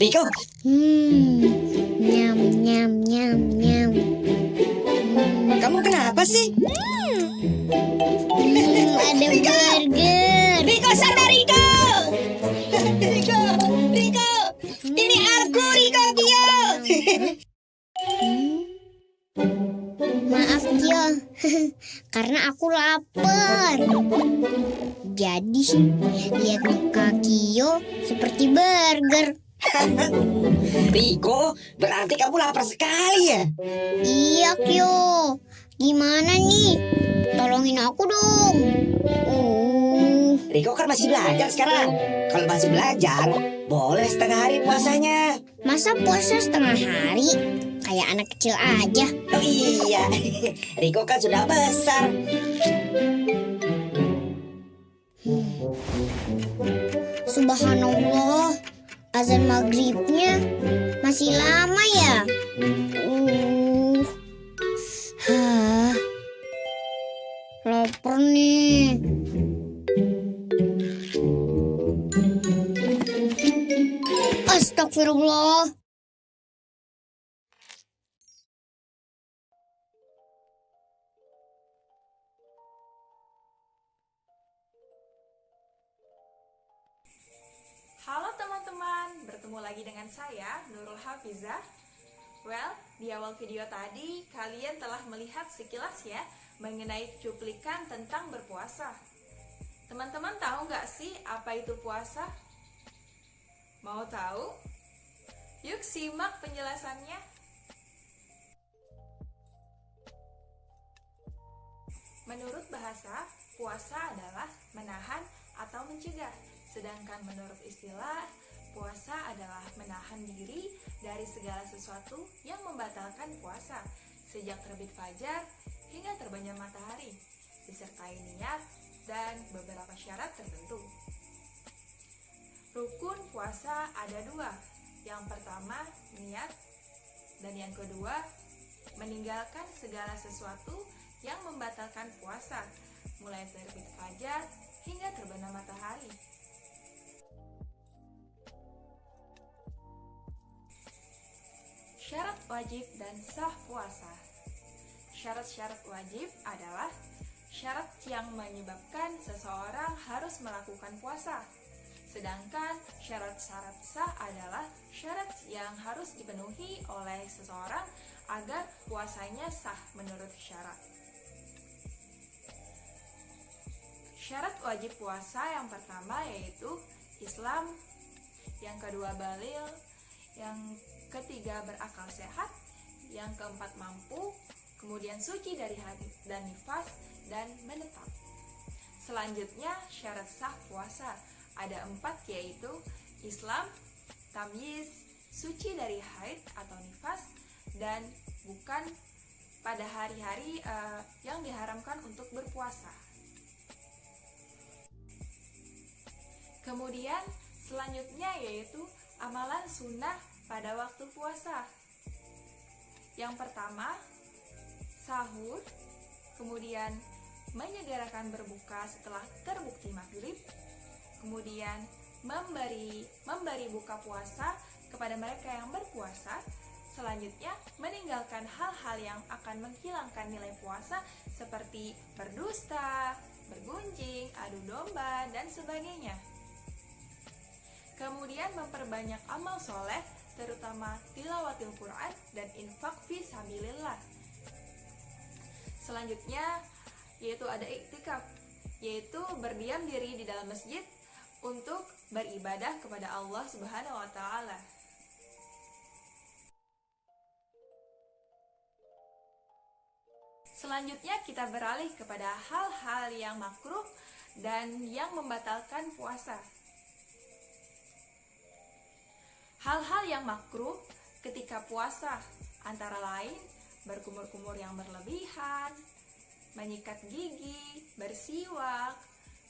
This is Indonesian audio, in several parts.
Riko, Nyam nyam nyam nyam. kamu kenapa sih? Ada burger. Riko, sana Riko! Riko, Riko! Ini aku, Riko, Kio! Maaf Kyo, karena aku lapar. Jadi lihat muka Kyo seperti burger. Riko, berarti kamu lapar sekali ya? Iya Kyo, gimana nih? Tolongin aku dong. Riko kan masih belajar sekarang. Kalau masih belajar, boleh setengah hari puasanya. Masa puasa setengah hari? Kayak anak kecil aja. Oh iya, Riko kan sudah besar. Subhanallah, azan maghribnya masih lama ya? Hah, lapar nih. Astagfirullah. Halo teman-teman, bertemu lagi dengan saya Nurul Hafizah. Well, di awal video tadi kalian telah melihat sekilas ya mengenai cuplikan tentang berpuasa. Teman-teman tahu nggak sih apa itu puasa? Mau tahu? Yuk simak penjelasannya. Menurut bahasa, puasa adalah menahan atau mencegah. Sedangkan menurut istilah, puasa adalah menahan diri dari segala sesuatu yang membatalkan puasa, sejak terbit fajar hingga terbenam matahari, disertai niat dan beberapa syarat tertentu. Rukun puasa ada dua. Yang pertama, niat, dan yang kedua, meninggalkan segala sesuatu yang membatalkan puasa, mulai terbit fajar hingga terbenam matahari. Syarat wajib dan sah puasa. Syarat-syarat wajib adalah syarat yang menyebabkan seseorang harus melakukan puasa. Sedangkan syarat-syarat sah adalah syarat yang harus dipenuhi oleh seseorang agar puasanya sah menurut syarat. Syarat wajib puasa yang pertama yaitu Islam, yang kedua balil, yang ketiga berakal sehat, yang keempat mampu, kemudian suci dari hadis dan nifas, dan menetap. Selanjutnya syarat sah puasa ada 4 yaitu Islam, tamyiz, suci dari haid atau nifas, dan bukan pada hari-hari yang diharamkan untuk berpuasa. Kemudian selanjutnya yaitu amalan sunnah pada waktu puasa. Yang pertama, sahur, kemudian menyegerakan berbuka setelah terbukti maghrib, kemudian memberi buka puasa kepada mereka yang berpuasa. Selanjutnya, meninggalkan hal-hal yang akan menghilangkan nilai puasa seperti berdusta, bergunjing, adu domba, dan sebagainya. Kemudian memperbanyak amal soleh, terutama tilawatil Quran dan infak fi sabilillah. Selanjutnya yaitu ada iktikaf, yaitu berdiam diri di dalam masjid untuk beribadah kepada Allah Subhanahu wa taala. Selanjutnya kita beralih kepada hal-hal yang makruh dan yang membatalkan puasa. Hal-hal yang makruh ketika puasa antara lain berkumur-kumur yang berlebihan, menyikat gigi, bersiwak,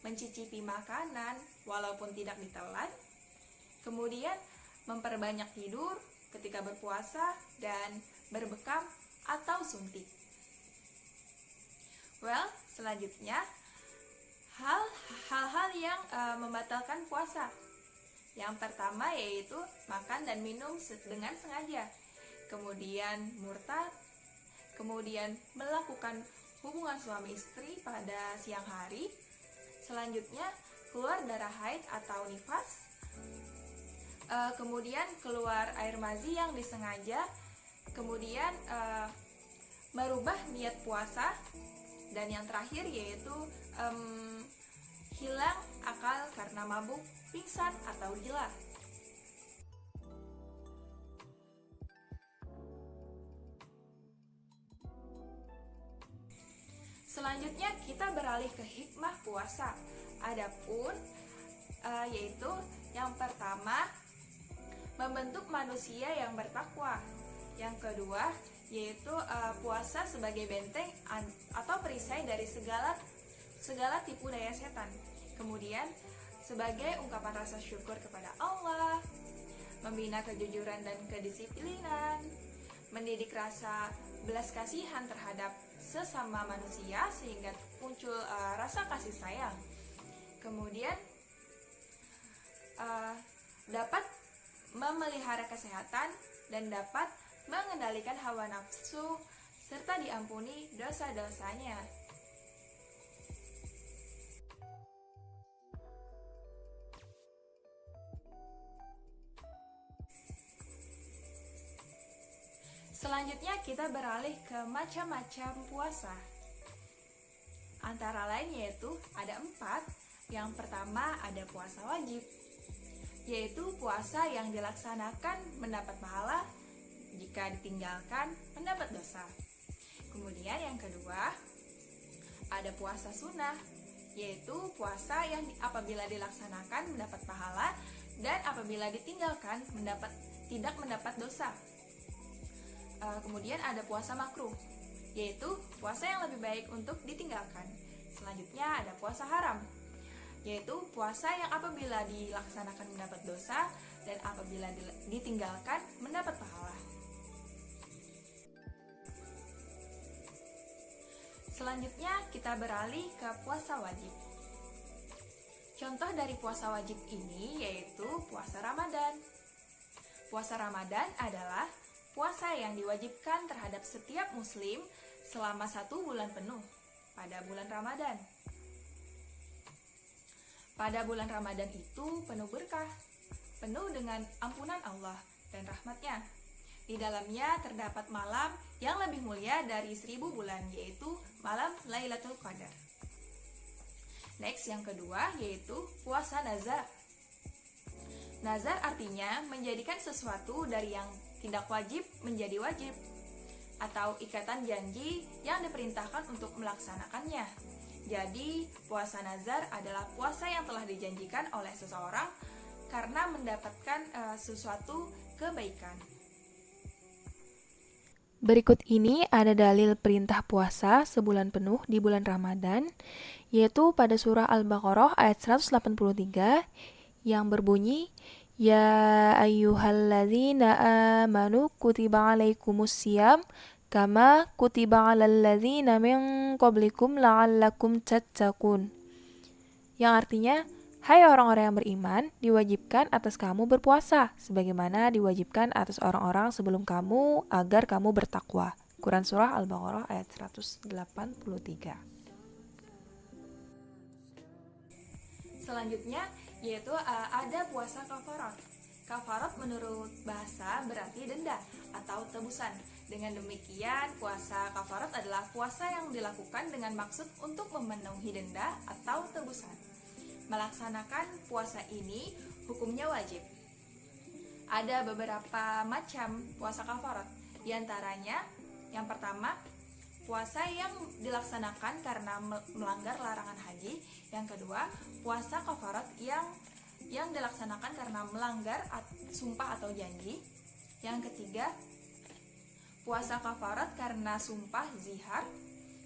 mencicipi makanan walaupun tidak ditelan, kemudian memperbanyak tidur ketika berpuasa, dan berbekam atau suntik. Well, selanjutnya hal-hal yang membatalkan puasa. Yang pertama yaitu makan dan minum dengan sengaja, kemudian murtad, kemudian melakukan hubungan suami istri pada siang hari, selanjutnya keluar darah haid atau nifas, kemudian keluar air mazi yang disengaja, kemudian merubah niat puasa, dan yang terakhir yaitu hilang akal karena mabuk, pingsan, atau gila. Selanjutnya kita beralih ke hikmah puasa. Adapun yaitu yang pertama membentuk manusia yang bertakwa. Yang kedua yaitu puasa sebagai benteng atau perisai dari segala tipu daya setan. Kemudian sebagai ungkapan rasa syukur kepada Allah, membina kejujuran dan kedisiplinan, mendidik rasa belas kasihan terhadap sesama manusia sehingga muncul rasa kasih sayang. Kemudian dapat memelihara kesehatan dan dapat mengendalikan hawa nafsu serta diampuni dosa-dosanya. Selanjutnya kita beralih ke macam-macam puasa. Antara lain yaitu ada 4. Yang pertama ada puasa wajib, yaitu puasa yang dilaksanakan mendapat pahala, jika ditinggalkan mendapat dosa. Kemudian yang kedua ada puasa sunnah, yaitu puasa yang apabila dilaksanakan mendapat pahala dan apabila ditinggalkan tidak mendapat dosa. Kemudian ada puasa makruh, yaitu puasa yang lebih baik untuk ditinggalkan. Selanjutnya ada puasa haram, yaitu puasa yang apabila dilaksanakan mendapat dosa dan apabila ditinggalkan mendapat pahala. Selanjutnya kita beralih ke puasa wajib. Contoh dari puasa wajib ini yaitu puasa Ramadan. Puasa Ramadan adalah puasa yang diwajibkan terhadap setiap muslim selama 1 bulan penuh pada bulan Ramadan. Pada bulan Ramadan itu penuh berkah, penuh dengan ampunan Allah dan rahmatnya. Di dalamnya terdapat malam yang lebih mulia dari 1000 bulan, yaitu malam Lailatul Qadar. Next, yang kedua yaitu puasa nazar. Nazar artinya menjadikan sesuatu dari yang tidak wajib menjadi wajib, atau ikatan janji yang diperintahkan untuk melaksanakannya. Jadi, puasa nazar adalah puasa yang telah dijanjikan oleh seseorang karena mendapatkan sesuatu kebaikan. Berikut ini ada dalil perintah puasa sebulan penuh di bulan Ramadan, yaitu pada surah Al-Baqarah ayat 183 yang berbunyi, Ya ayyuhalladzina amanu kutiba alaikumus siyam kama kutiba alal ladzina min qablikum la'allakum tattaqun. Yang artinya, hai orang-orang yang beriman, diwajibkan atas kamu berpuasa, sebagaimana diwajibkan atas orang-orang sebelum kamu agar kamu bertakwa. Quran Surah Al-Baqarah ayat 183. Selanjutnya yaitu ada puasa kafarat. Kafarat menurut bahasa berarti denda atau tebusan. Dengan demikian, puasa kafarat adalah puasa yang dilakukan dengan maksud untuk memenuhi denda atau tebusan. Melaksanakan puasa ini hukumnya wajib. Ada beberapa macam puasa kafarat. Di antaranya, yang pertama, puasa yang dilaksanakan karena melanggar larangan haji. Yang kedua, puasa kafarat yang dilaksanakan karena melanggar sumpah atau janji. Yang ketiga, puasa kafarat karena sumpah zihar.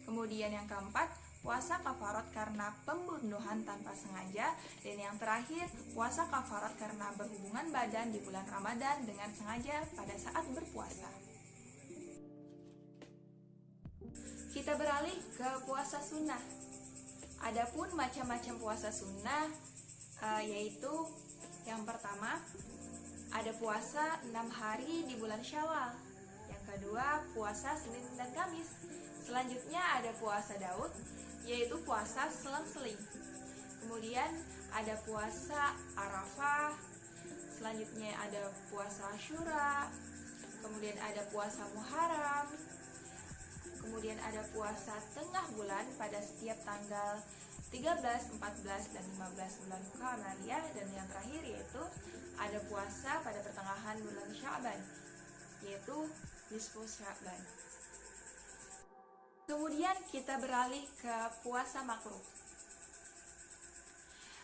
Kemudian yang keempat, puasa kafarat karena pembunuhan tanpa sengaja. Dan yang terakhir, puasa kafarat karena berhubungan badan di bulan Ramadan dengan sengaja pada saat berpuasa. Kita beralih ke puasa sunnah. Adapun macam-macam puasa sunnah yaitu Yang pertama, ada puasa 6 hari di bulan Syawal. Yang kedua, puasa Senin dan Kamis. Selanjutnya ada puasa Daud, yaitu puasa selang-seling. Kemudian ada puasa Arafah. Selanjutnya ada puasa Asyura. Kemudian ada puasa Muharram. Kemudian ada puasa tengah bulan pada setiap tanggal 13, 14, dan 15 bulan Qamariyah. Dan yang terakhir yaitu ada puasa pada pertengahan bulan Sya'ban, yaitu nisfu Sya'ban. Kemudian kita beralih ke puasa makruh.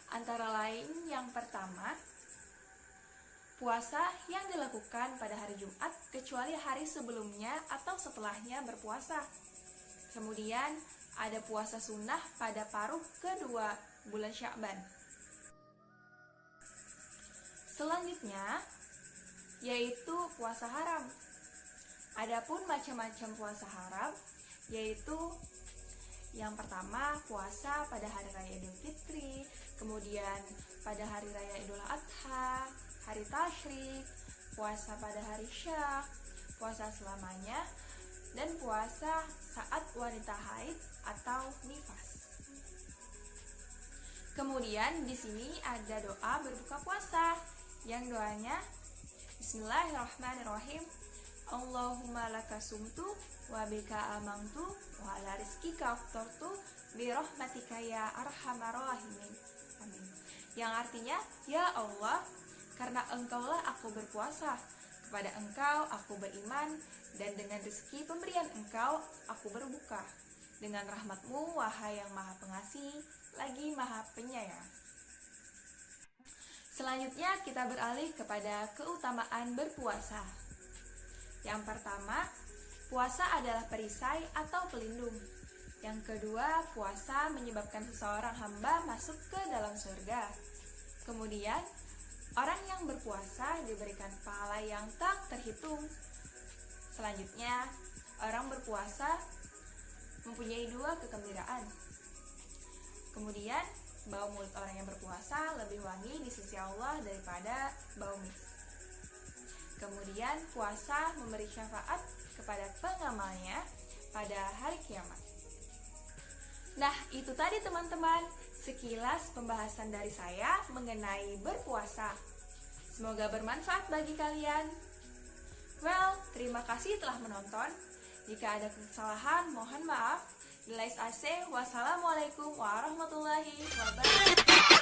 Antara lain yang pertama, puasa yang dilakukan pada hari Jumat kecuali hari sebelumnya atau setelahnya berpuasa. Kemudian ada puasa sunnah pada paruh kedua bulan Sya'ban. Selanjutnya yaitu puasa haram. Adapun macam-macam puasa haram yaitu yang pertama puasa pada hari raya Idul Fitri, kemudian pada hari raya Idul Adha, hari Tasyrik, puasa pada hari Syak, puasa selamanya, dan puasa saat wanita haid atau nifas. Kemudian di sini ada doa berbuka puasa, yang doanya Bismillahirrahmanirrahim. Allahumma laka sumtu wa bika amantu wa ala rizkika aftartu bi rahmatika ya arhamar rahimin. Amin. Yang artinya, ya Allah, karena engkaulah aku berpuasa, kepada engkau aku beriman, dan dengan rezeki pemberian engkau aku berbuka. Dengan rahmatmu, wahai yang maha pengasih, lagi maha penyayang. Selanjutnya kita beralih kepada keutamaan berpuasa. Yang pertama, puasa adalah perisai atau pelindung. Yang kedua, puasa menyebabkan seseorang hamba masuk ke dalam surga. Kemudian, orang yang berpuasa diberikan pahala yang tak terhitung. Selanjutnya, orang berpuasa mempunyai 2 kegembiraan. Kemudian, bau mulut orang yang berpuasa lebih wangi di sisi Allah daripada bau mis. Kemudian, puasa memberi syafaat kepada pengamalnya pada hari kiamat. Nah, itu tadi teman-teman, sekilas pembahasan dari saya mengenai berpuasa. Semoga bermanfaat bagi kalian. Well, terima kasih telah menonton. Jika ada kesalahan, mohon maaf. Wassalamualaikum warahmatullahi wabarakatuh.